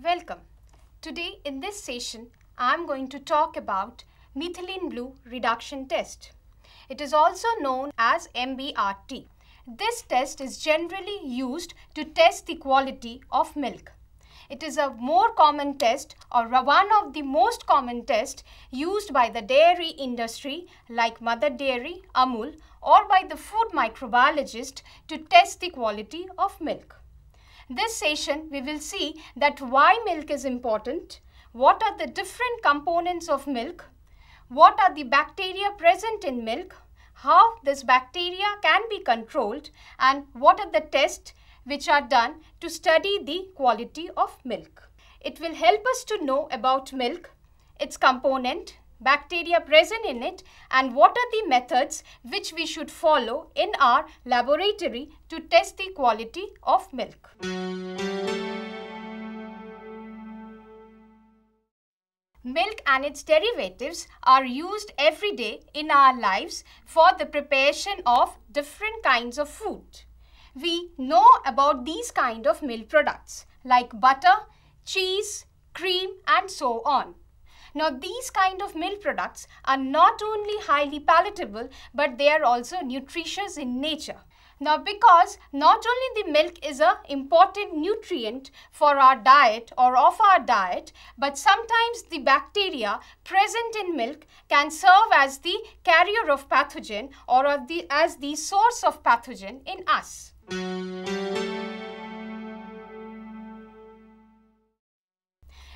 Welcome. Today in this session, I am going to talk about methylene blue reduction test. It is also known as MBRT. This test is generally used to test the quality of milk. It is a more common test or one of the most common tests used by the dairy industry like Mother Dairy, Amul, or by the food microbiologist to test the quality of milk. This session we will see that why milk is important, what are the different components of milk, what are the bacteria present in milk, how this bacteria can be controlled, and what are the tests which are done to study the quality of milk. It will help us to know about milk, its component, bacteria present in it, and what are the methods which we should follow in our laboratory to test the quality of milk. Milk and its derivatives are used every day in our lives for the preparation of different kinds of food. We know about these kind of milk products like butter, cheese, cream, and so on. Now, these kind of milk products are not only highly palatable, but they are also nutritious in nature. Now, because not only the milk is an important nutrient for our diet or of our diet, but sometimes the bacteria present in milk can serve as the carrier of pathogen or as the source of pathogen in us.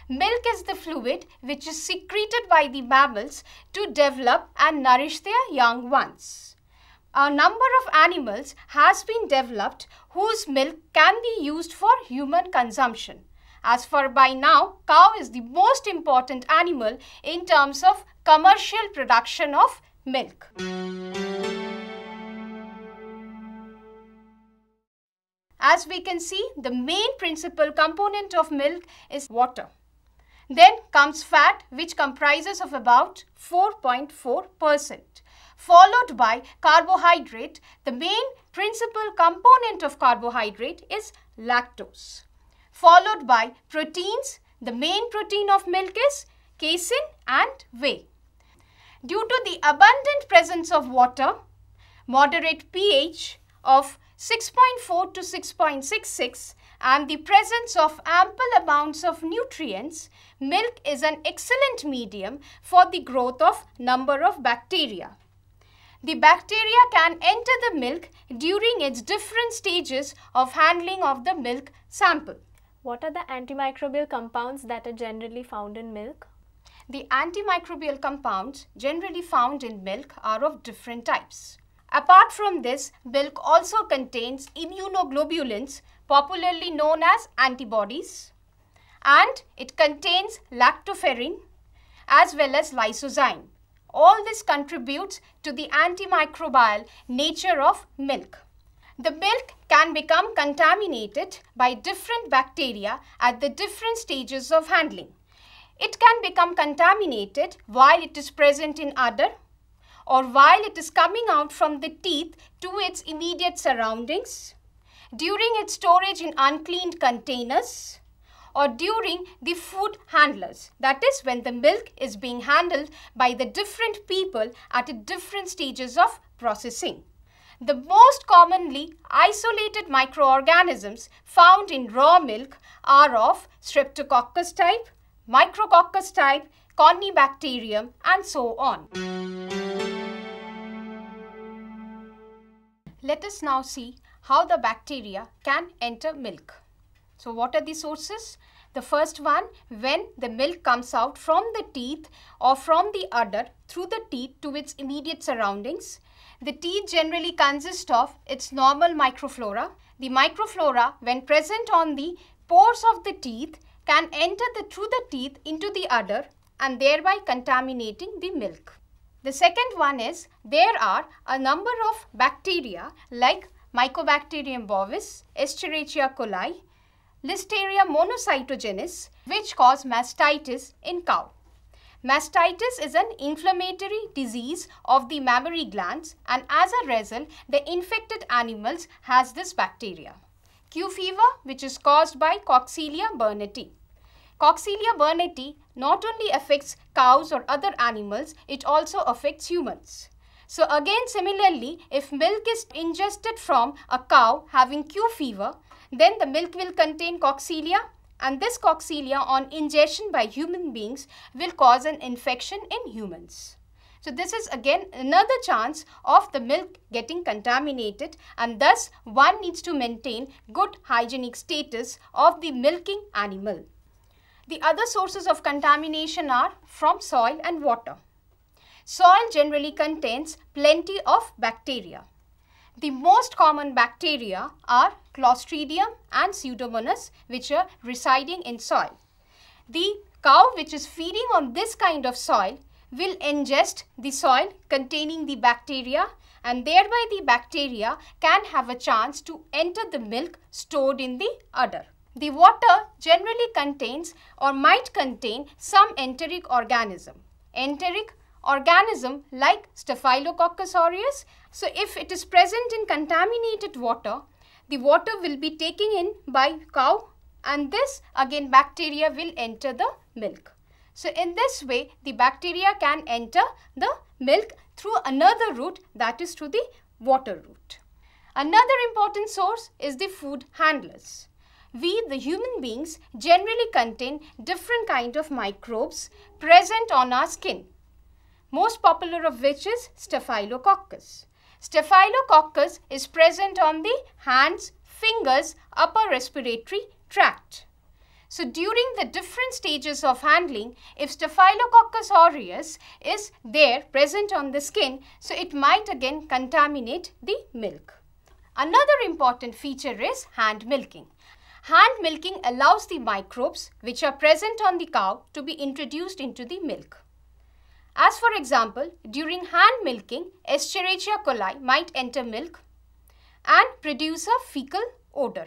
Milk is the fluid which is secreted by the mammals to develop and nourish their young ones. A number of animals has been developed whose milk can be used for human consumption. As for by now, cow is the most important animal in terms of commercial production of milk. As we can see, the main principal component of milk is water. Then comes fat, which comprises of about 4.4%, followed by carbohydrate. The main principal component of carbohydrate is lactose, followed by proteins. The main protein of milk is casein and whey. Due to the abundant presence of water, moderate pH of 6.4 to 6.66, and the presence of ample amounts of nutrients, milk is an excellent medium for the growth of number of bacteria. The bacteria can enter the milk during its different stages of handling of the milk sample. What are the antimicrobial compounds that are generally found in milk? The antimicrobial compounds generally found in milk are of different types. Apart from this, milk also contains immunoglobulins, popularly known as antibodies, and it contains lactoferrin as well as lysozyme. All this contributes to the antimicrobial nature of milk. The milk can become contaminated by different bacteria at the different stages of handling. It can become contaminated while it is present in udder, or while it is coming out from the teeth to its immediate surroundings, during its storage in uncleaned containers, or during the food handlers. That is when the milk is being handled by the different people at different stages of processing. The most commonly isolated microorganisms found in raw milk are of Streptococcus type, Micrococcus type, Corynebacterium, and so on. Let us now see how the bacteria can enter milk. So what are the sources? The first one, when the milk comes out from the teeth or from the udder through the teeth to its immediate surroundings. The teeth generally consist of its normal microflora. The microflora, when present on the pores of the teeth, can enter through the teeth into the udder and thereby contaminating the milk. The second one is there are a number of bacteria like Mycobacterium bovis, Escherichia coli, Listeria monocytogenes, which cause mastitis in cow. Mastitis is an inflammatory disease of the mammary glands, and as a result, the infected animals has this bacteria. Q fever, which is caused by Coxiella burnetii. Coxiella burnetii not only affects cows or other animals, it also affects humans. So again, similarly, if milk is ingested from a cow having Q fever, then the milk will contain Coxiella, and this Coxiella on ingestion by human beings will cause an infection in humans. So this is again another chance of the milk getting contaminated, and thus one needs to maintain good hygienic status of the milking animal. The other sources of contamination are from soil and water. Soil generally contains plenty of bacteria. The most common bacteria are Clostridium and Pseudomonas, which are residing in soil. The cow which is feeding on this kind of soil will ingest the soil containing the bacteria, and thereby the bacteria can have a chance to enter the milk stored in the udder. The water generally contains or might contain some enteric organism. Enteric organism like Staphylococcus aureus. So if it is present in contaminated water, the water will be taken in by cow, and this again bacteria will enter the milk. So in this way, the bacteria can enter the milk through another route, that is through the water route. Another important source is the food handlers. We, the human beings, generally contain different kind of microbes present on our skin. Most popular of which is Staphylococcus. Staphylococcus is present on the hands, fingers, upper respiratory tract. So during the different stages of handling, if Staphylococcus aureus is there present on the skin, so it might again contaminate the milk. Another important feature is hand milking. Hand milking allows the microbes which are present on the cow to be introduced into the milk. As for example, during hand milking, Escherichia coli might enter milk and produce a fecal odor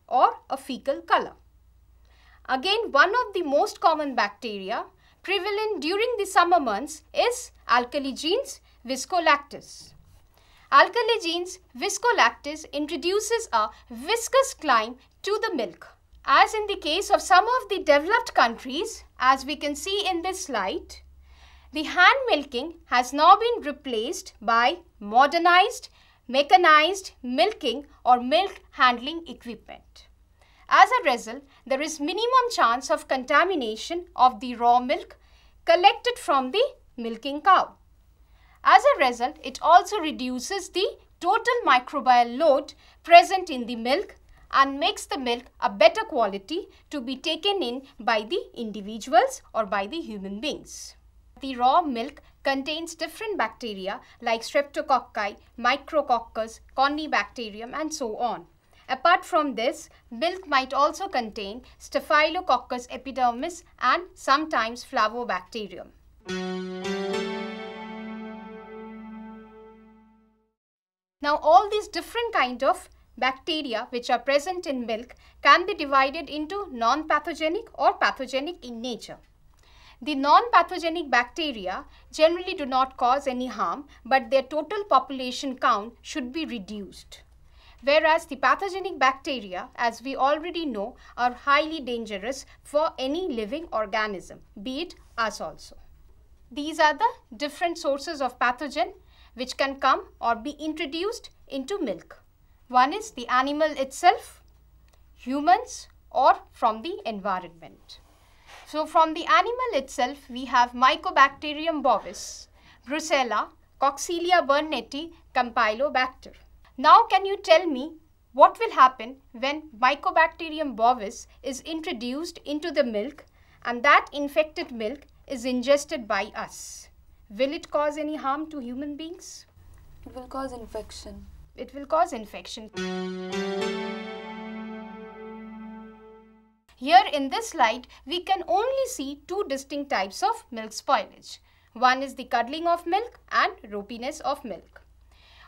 or a fecal color. Again, one of the most common bacteria prevalent during the summer months is Alkaligenes viscolactis. Alkaligenes viscolactis introduces a viscous climb to the milk. As in the case of some of the developed countries, as we can see in this slide, the hand milking has now been replaced by modernized, mechanized milking or milk handling equipment. As a result, there is minimum chance of contamination of the raw milk collected from the milking cow. As a result, it also reduces the total microbial load present in the milk and makes the milk a better quality to be taken in by the individuals or by the human beings. The raw milk contains different bacteria like Streptococci, Micrococcus, Corynebacterium and so on. Apart from this, milk might also contain Staphylococcus epidermis and sometimes Flavobacterium. Now all these different kind of bacteria which are present in milk can be divided into non-pathogenic or pathogenic in nature. The non-pathogenic bacteria generally do not cause any harm, but their total population count should be reduced. Whereas the pathogenic bacteria, as we already know, are highly dangerous for any living organism, be it us also. These are the different sources of pathogen which can come or be introduced into milk. One is the animal itself, humans, or from the environment. So from the animal itself, we have Mycobacterium bovis, Brucella, Coxiella burnetii, Campylobacter. Now can you tell me what will happen when Mycobacterium bovis is introduced into the milk and that infected milk is ingested by us? Will it cause any harm to human beings? It will cause infection. It will cause infection. Here in this slide, we can only see two distinct types of milk spoilage. One is the curdling of milk and ropiness of milk.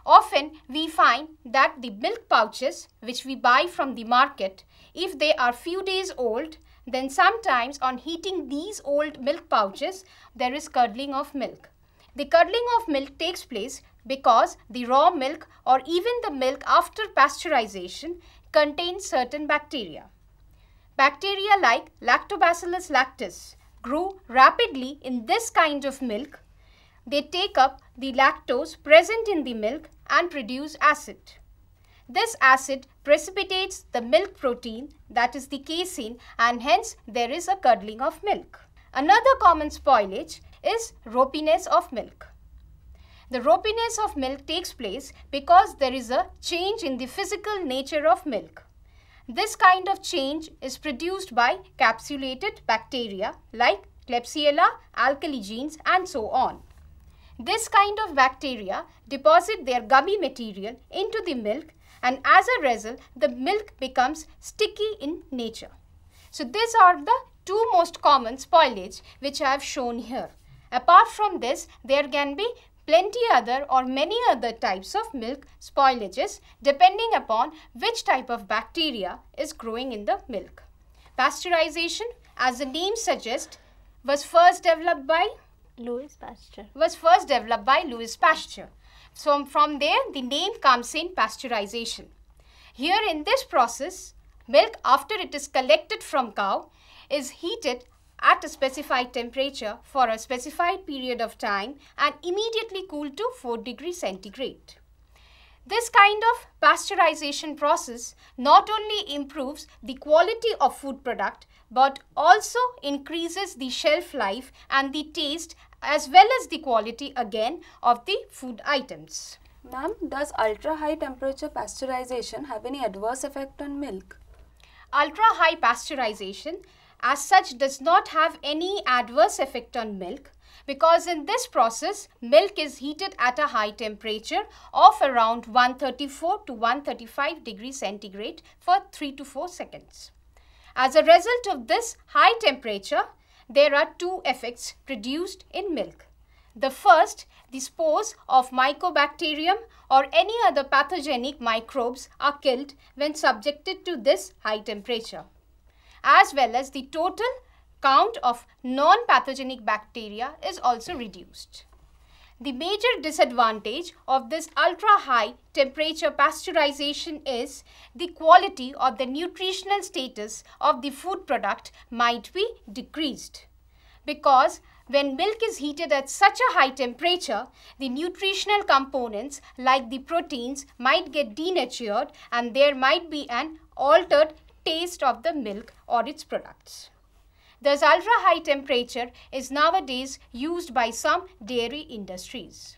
Often we find that the milk pouches which we buy from the market, if they are few days old, then sometimes on heating these old milk pouches, there is curdling of milk. The curdling of milk takes place because the raw milk or even the milk after pasteurization contains certain bacteria. Bacteria like Lactobacillus lactis grew rapidly in this kind of milk. They take up the lactose present in the milk and produce acid. This acid precipitates the milk protein, that is the casein, and hence there is a curdling of milk. Another common spoilage is ropiness of milk. The ropiness of milk takes place because there is a change in the physical nature of milk. This kind of change is produced by capsulated bacteria like Klebsiella, alkali genes, and so on. This kind of bacteria deposit their gummy material into the milk, and as a result, the milk becomes sticky in nature. So these are the two most common spoilage which I have shown here. Apart from this, there can be plenty other or many other types of milk spoilages depending upon which type of bacteria is growing in the milk. Pasteurization, as the name suggests, was first developed by Louis Pasteur. So from there the name comes in pasteurization. Here in this process, milk after it is collected from cow is heated at a specified temperature for a specified period of time and immediately cooled to 4 degrees centigrade. This kind of pasteurization process not only improves the quality of food product but also increases the shelf life and the taste as well as the quality again of the food items. Ma'am, does ultra high temperature pasteurization have any adverse effect on milk? Ultra high pasteurization as such does not have any adverse effect on milk because in this process milk is heated at a high temperature of around 134 to 135 degrees centigrade for 3 to 4 seconds. As a result of this high temperature, there are two effects produced in milk. The first, the spores of Mycobacterium or any other pathogenic microbes are killed when subjected to this high temperature, as well as the total count of non-pathogenic bacteria is also reduced. The major disadvantage of this ultra-high temperature pasteurization is the quality or the nutritional status of the food product might be decreased. Because when milk is heated at such a high temperature, the nutritional components like the proteins might get denatured and there might be an altered taste of the milk or its products. Thus, ultra-high temperature is nowadays used by some dairy industries.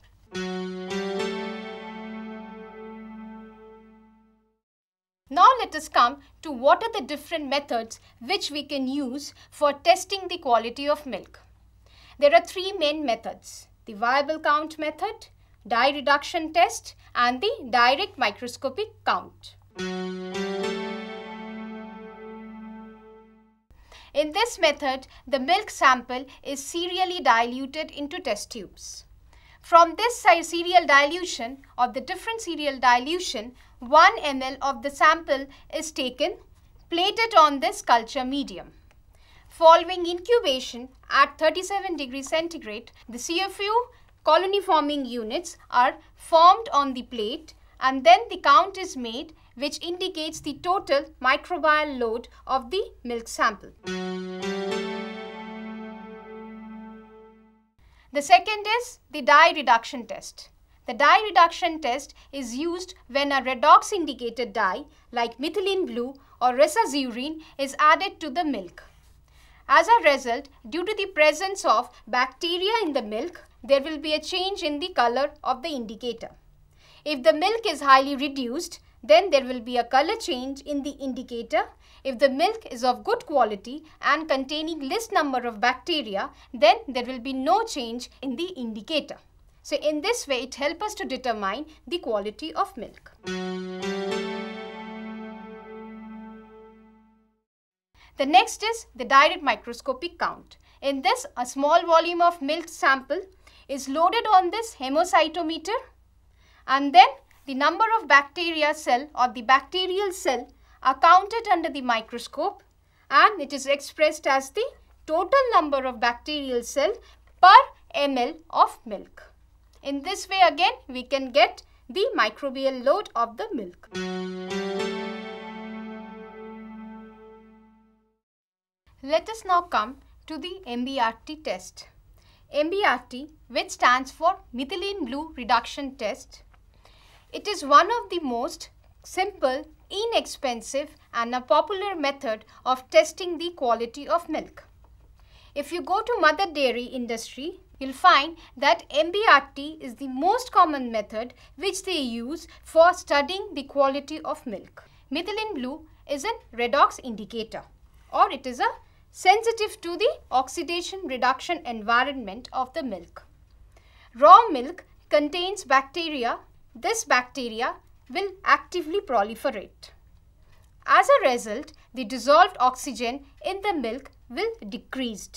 Now let us come to what are the different methods which we can use for testing the quality of milk. There are three main methods: the viable count method, dye reduction test, and the direct microscopic count. In this method, the milk sample is serially diluted into test tubes. From this serial dilution or the different serial dilution, 1 ml of the sample is taken, plated on this culture medium. Following incubation at 37 degrees centigrade, the CFU colony forming units are formed on the plate and then the count is made, which indicates the total microbial load of the milk sample. The second is the dye reduction test. The dye reduction test is used when a redox indicated dye like methylene blue or Resazurin is added to the milk. As a result, due to the presence of bacteria in the milk, there will be a change in the color of the indicator. If the milk is highly reduced, then there will be a color change in the indicator. If the milk is of good quality and containing less number of bacteria, then there will be no change in the indicator. So in this way, it helps us to determine the quality of milk. The next is the direct microscopic count. In this, a small volume of milk sample is loaded on this hemocytometer, and then the number of bacteria cell or the bacterial cell are counted under the microscope, and it is expressed as the total number of bacterial cell per ml of milk. In this way again we can get the microbial load of the milk. Let us now come to the MBRT test. MBRT, which stands for Methylene Blue Reduction Test. It is one of the most simple, inexpensive and a popular method of testing the quality of milk. If you go to mother dairy industry, you'll find that MBRT is the most common method which they use for studying the quality of milk. Methylene blue is a redox indicator, or it is a sensitive to the oxidation reduction environment of the milk. Raw milk contains bacteria. This bacteria will actively proliferate. As a result, the dissolved oxygen in the milk will decrease,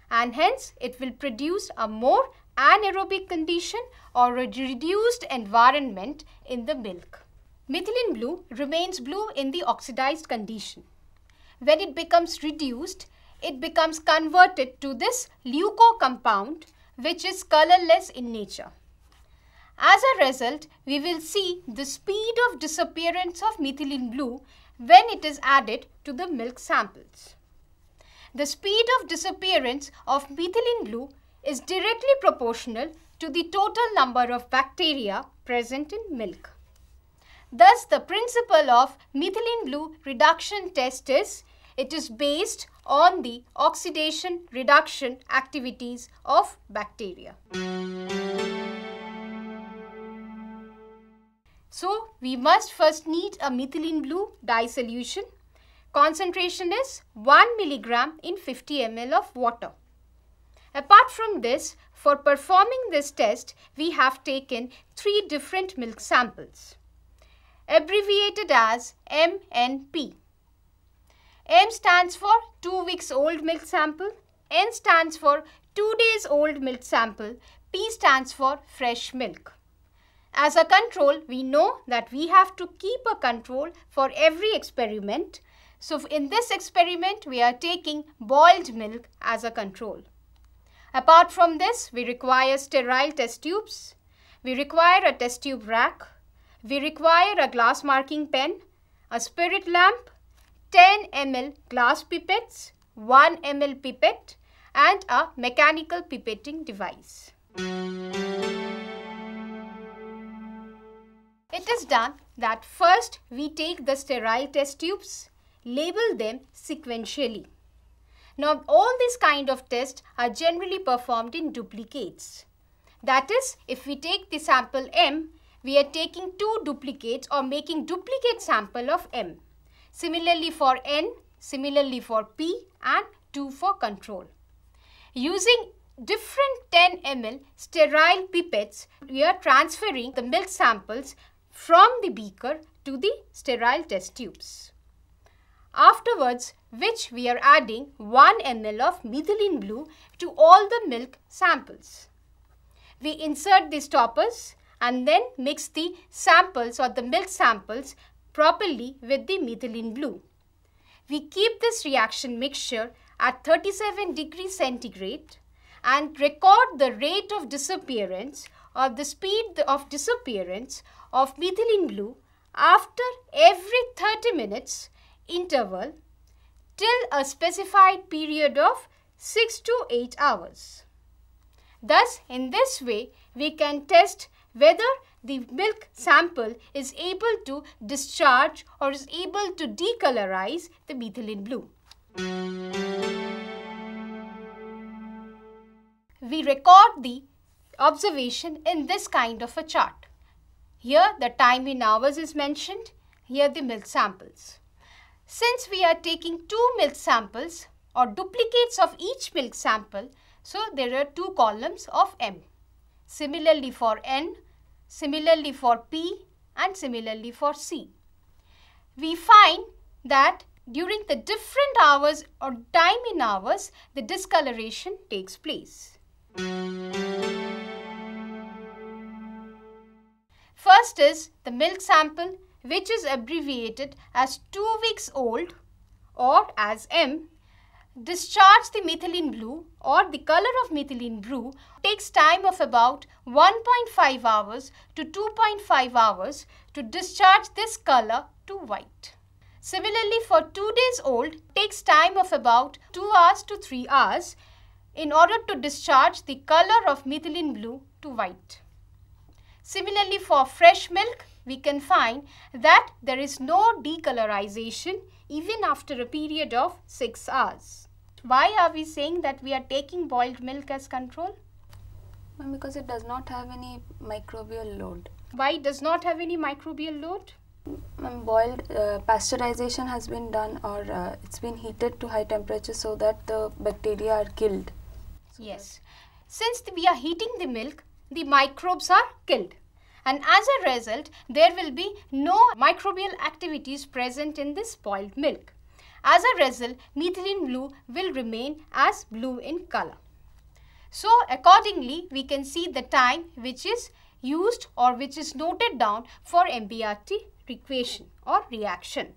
and hence it will produce a more anaerobic condition or a reduced environment in the milk. Methylene blue remains blue in the oxidized condition. When it becomes reduced, it becomes converted to this leuco compound, which is colorless in nature. As a result, we will see the speed of disappearance of methylene blue when it is added to the milk samples. The speed of disappearance of methylene blue is directly proportional to the total number of bacteria present in milk. Thus, the principle of methylene blue reduction test is, it is based on the oxidation reduction activities of bacteria. So, we must first need a methylene blue dye solution. Concentration is 1 milligram in 50 ml of water. Apart from this, for performing this test, we have taken 3 different milk samples, abbreviated as MNP. M stands for 2 weeks old milk sample, N stands for 2 days old milk sample, P stands for fresh milk. As a control, we know that we have to keep a control for every experiment. So, in this experiment, we are taking boiled milk as a control. Apart from this, we require sterile test tubes, we require a test tube rack, we require a glass marking pen, a spirit lamp, 10 ml glass pipettes, 1 ml pipette, and a mechanical pipetting device. It is done that first we take the sterile test tubes, label them sequentially. Now, all these kind of tests are generally performed in duplicates. That is, if we take the sample M, we are taking 2 duplicates or making duplicate sample of M. Similarly for N, similarly for P, and 2 for control. Using different 10 ml sterile pipettes, we are transferring the milk samples from the beaker to the sterile test tubes. Afterwards, which we are adding 1 ml of methylene blue to all the milk samples. We insert the stoppers and then mix the samples or the milk samples properly with the methylene blue. We keep this reaction mixture at 37 degrees centigrade and record the rate of disappearance or the speed of disappearance of methylene blue after every 30 minutes interval till a specified period of 6 to 8 hours. Thus, in this way, we can test whether the milk sample is able to discharge or is able to decolorize the methylene blue. We record the observation in this kind of a chart. Here the time in hours is mentioned, here the milk samples. Since we are taking 2 milk samples or duplicates of each milk sample, so there are 2 columns of M. Similarly for N, similarly for P, and similarly for C. We find that during the different hours or time in hours, the discoloration takes place. First is the milk sample, which is abbreviated as 2 weeks old or as M. Discharge the methylene blue or the color of methylene blue takes time of about 1.5 hours to 2.5 hours to discharge this color to white. Similarly, for 2 days old, it takes time of about 2 hours to 3 hours in order to discharge the color of methylene blue to white. Similarly, for fresh milk, we can find that there is no decolorization even after a period of 6 hours. Why are we saying that we are taking boiled milk as control? Because it does not have any microbial load. Why it does not have any microbial load? Boiled pasteurization has been done, or it's been heated to high temperature so that the bacteria are killed. Yes. Since we are heating the milk, the microbes are killed. And as a result, there will be no microbial activities present in this boiled milk. As a result, methylene blue will remain as blue in color. So, accordingly, we can see the time which is used or which is noted down for MBRT equation or reaction.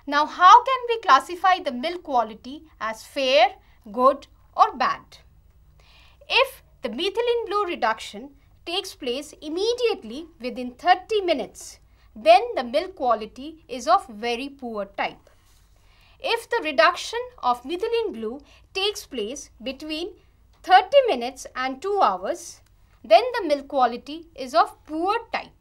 Now, how can we classify the milk quality as fair, good or bad? If the methylene blue reduction takes place immediately within 30 minutes, then the milk quality is of very poor type. If the reduction of methylene blue takes place between 30 minutes and 2 hours, then the milk quality is of poor type.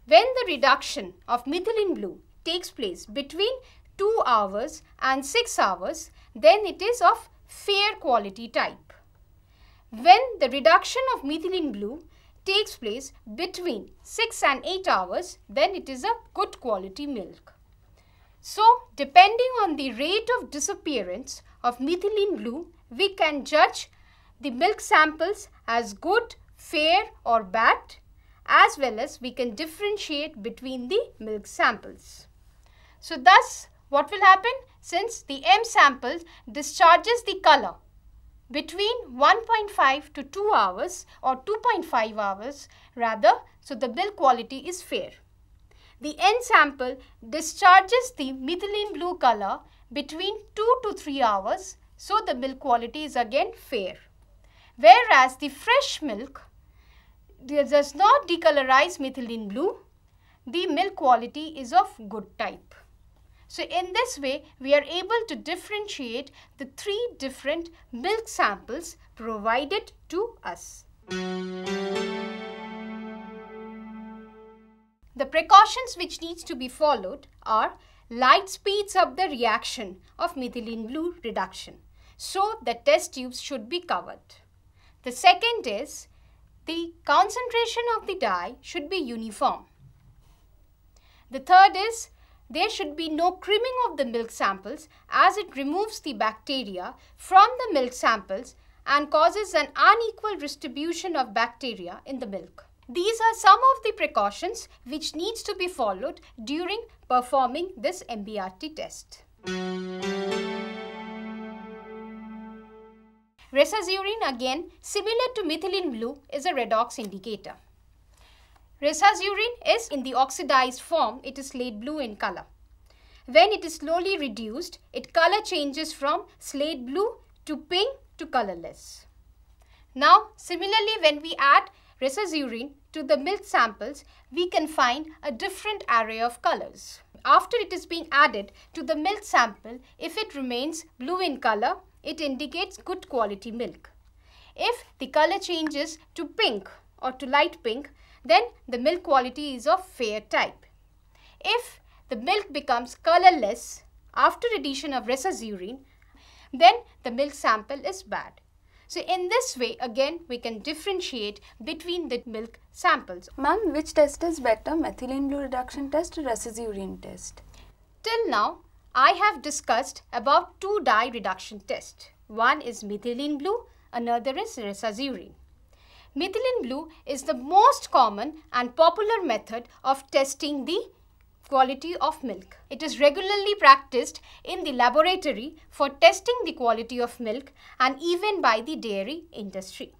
When the reduction of methylene blue takes place between 2 hours and 6 hours, then it is of fair quality type. When the reduction of methylene blue takes place between 6 and 8 hours, then it is a good quality milk. So, depending on the rate of disappearance of methylene blue, we can judge the milk samples as good, fair or bad, as well as we can differentiate between the milk samples. So, thus what will happen? Since the M sample discharges the color between 1.5 to 2 hours or 2.5 hours rather, so the milk quality is fair. The N sample discharges the methylene blue color between 2 to 3 hours, so the milk quality is again fair. Whereas the fresh milk does not decolorize methylene blue, the milk quality is of good type. So, in this way, we are able to differentiate the 3 different milk samples provided to us. The precautions which needs to be followed are: light speeds up the reaction of methylene blue reduction, so the test tubes should be covered. The second is the concentration of the dye should be uniform. The third is there should be no crimming of the milk samples, as it removes the bacteria from the milk samples and causes an unequal distribution of bacteria in the milk. These are some of the precautions which needs to be followed during performing this MBRT test. Resazurin, again similar to methylene blue, is a redox indicator. Resazurin is in the oxidized form, it is slate blue in color. When it is slowly reduced, its color changes from slate blue to pink to colorless. Now, similarly, when we add Resazurin to the milk samples, we can find a different array of colors. After it is being added to the milk sample, if it remains blue in color, it indicates good quality milk. If the color changes to pink or to light pink, then the milk quality is of fair type. If the milk becomes colorless after addition of Resazurin, then the milk sample is bad. So, in this way, again, we can differentiate between the milk samples. Ma'am, which test is better, methylene blue reduction test or Resazurin test? Till now, I have discussed about 2 dye reduction tests. One is methylene blue, another is Resazurin. Methylene blue is the most common and popular method of testing the quality of milk. It is regularly practiced in the laboratory for testing the quality of milk and even by the dairy industry.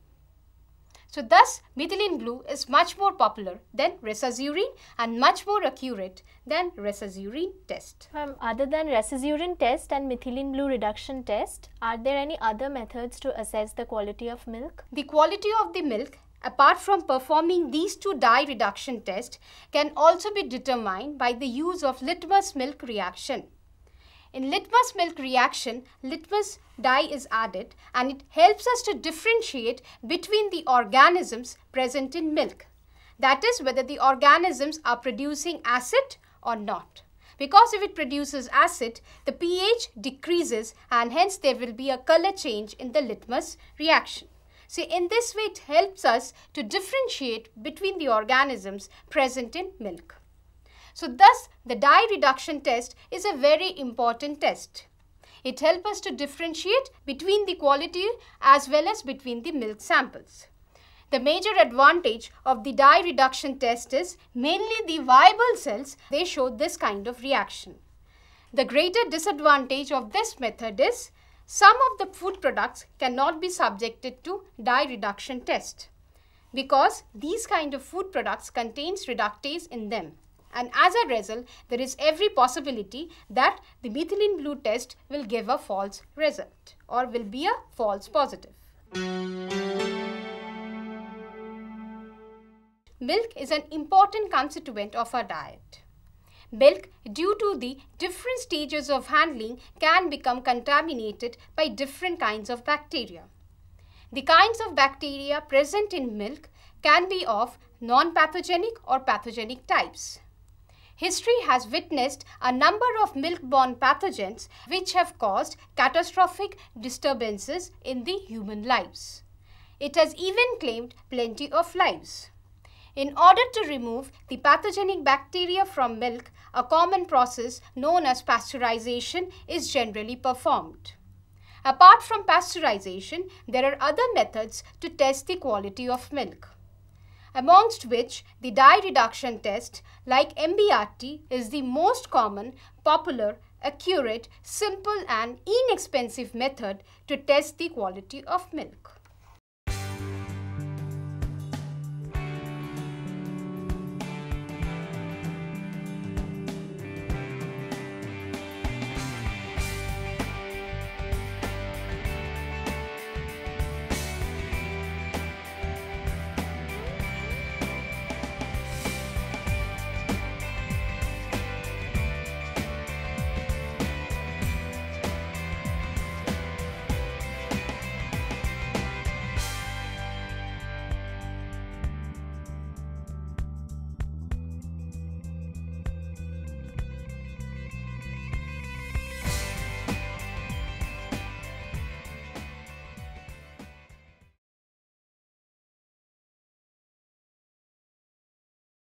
So, thus methylene blue is much more popular than Resazurin and much more accurate than Resazurin test. Other than Resazurin test and methylene blue reduction test, are there any other methods to assess the quality of milk? The quality of the milk apart from performing these two dye reduction tests, can also be determined by the use of litmus milk reaction. In litmus milk reaction, litmus dye is added and it helps us to differentiate between the organisms present in milk. That is, whether the organisms are producing acid or not. Because if it produces acid, the pH decreases and hence there will be a color change in the litmus reaction. So in this way it helps us to differentiate between the organisms present in milk. So thus the dye reduction test is a very important test. It helps us to differentiate between the quality as well as between the milk samples. The major advantage of the dye reduction test is mainly the viable cells, they show this kind of reaction. The greater disadvantage of this method is some of the food products cannot be subjected to dye reduction test because these kind of food products contains reductase in them. And as a result, there is every possibility that the methylene blue test will give a false result or will be a false positive. Milk is an important constituent of our diet. Milk, due to the different stages of handling, can become contaminated by different kinds of bacteria. The kinds of bacteria present in milk can be of non-pathogenic or pathogenic types. History has witnessed a number of milk-borne pathogens which have caused catastrophic disturbances in the human lives. It has even claimed plenty of lives. In order to remove the pathogenic bacteria from milk, a common process known as pasteurization is generally performed. Apart from pasteurization, there are other methods to test the quality of milk, amongst which the dye reduction test like MBRT is the most common, popular, accurate, simple and inexpensive method to test the quality of milk.